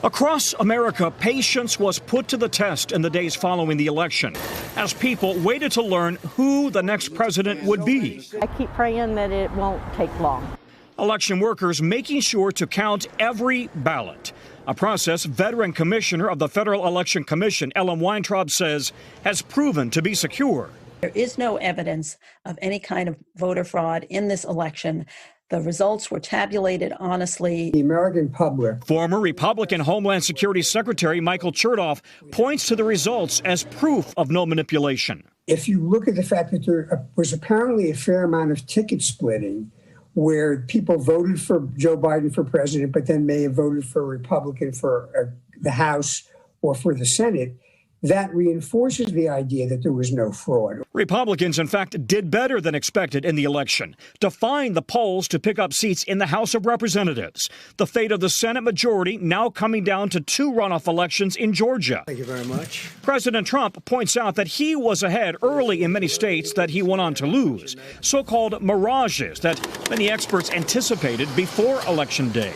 Across America, patience was put to the test in the days following the election as people waited to learn who the next president would be. I keep praying that it won't take long. Election workers making sure to count every ballot, a process veteran commissioner of the Federal Election Commission, Ellen Weintraub, says has proven to be secure. There is no evidence of any kind of voter fraud in this election. The results were tabulated honestly. The American public. Former Republican Homeland Security Secretary Michael Chertoff points to the results as proof of no manipulation. If you look at the fact that there was apparently a fair amount of ticket splitting where people voted for Joe Biden for president, but then may have voted for a Republican for the House or for the Senate, that reinforces the idea that there was no fraud. Republicans, in fact, did better than expected in the election, defying the polls to pick up seats in the House of Representatives. The fate of the Senate majority now coming down to 2 runoff elections in Georgia. Thank you very much. President Trump points out that he was ahead early in many states that he went on to lose, so-called mirages that many experts anticipated before Election Day.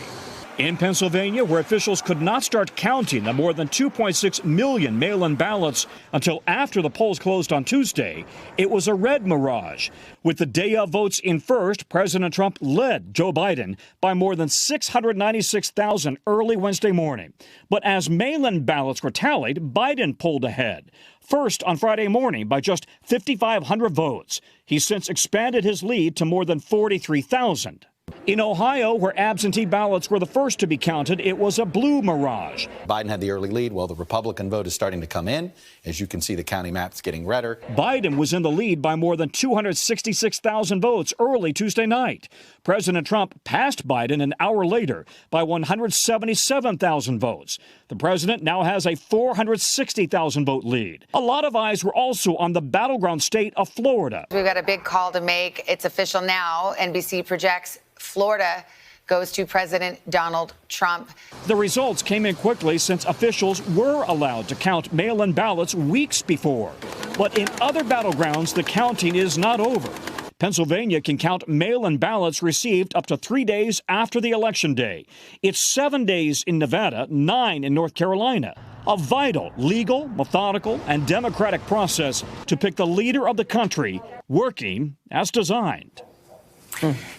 In Pennsylvania, where officials could not start counting the more than 2.6 million mail-in ballots until after the polls closed on Tuesday, it was a red mirage. With the day of votes in first, President Trump led Joe Biden by more than 696,000 early Wednesday morning. But as mail-in ballots were tallied, Biden pulled ahead. First on Friday morning by just 5,500 votes. He's since expanded his lead to more than 43,000. In Ohio, where absentee ballots were the first to be counted, it was a blue mirage. Biden had the early lead. Well, the Republican vote is starting to come in. As you can see, the county map's getting redder. Biden was in the lead by more than 266,000 votes early Tuesday night. President Trump passed Biden an hour later by 177,000 votes. The president now has a 460,000 vote lead. A lot of eyes were also on the battleground state of Florida. We've got a big call to make. It's official now. NBC projects Florida goes to President Donald Trump. The results came in quickly since officials were allowed to count mail-in ballots weeks before. But in other battlegrounds, the counting is not over. Pennsylvania can count mail-in ballots received up to 3 days after the election day. It's 7 days in Nevada, 9 in North Carolina. A vital, legal, methodical, and democratic process to pick the leader of the country, working as designed.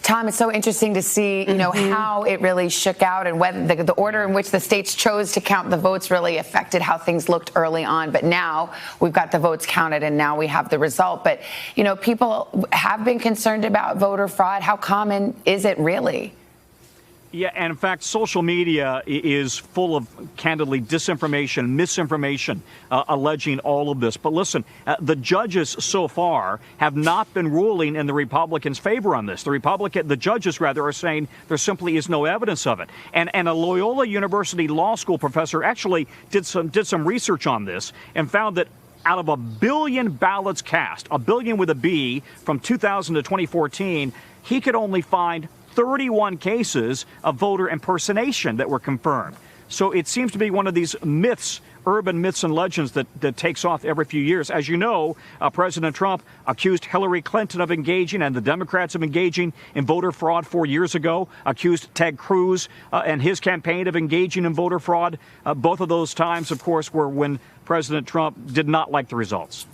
Tom, it's so interesting to see, how it really shook out and whether the order in which the states chose to count the votes really affected how things looked early on. But now we've got the votes counted and now we have the result. But, people have been concerned about voter fraud. How common is it really? Yeah, and in fact, social media is full of, candidly, disinformation, misinformation, alleging all of this. But listen, the judges so far have not been ruling in the Republicans' favor on this. The judges, rather, are saying there simply is no evidence of it. And a Loyola University law school professor actually did some research on this and found that out of 1 billion ballots cast, 1 billion with a B, from 2000 to 2014, he could only find 31 cases of voter impersonation that were confirmed. So it seems to be one of these myths, urban myths and legends that takes off every few years. As you know, President Trump accused Hillary Clinton of engaging and the Democrats of engaging in voter fraud 4 years ago, accused Ted Cruz and his campaign of engaging in voter fraud. Both of those times, of course, were when President Trump did not like the results.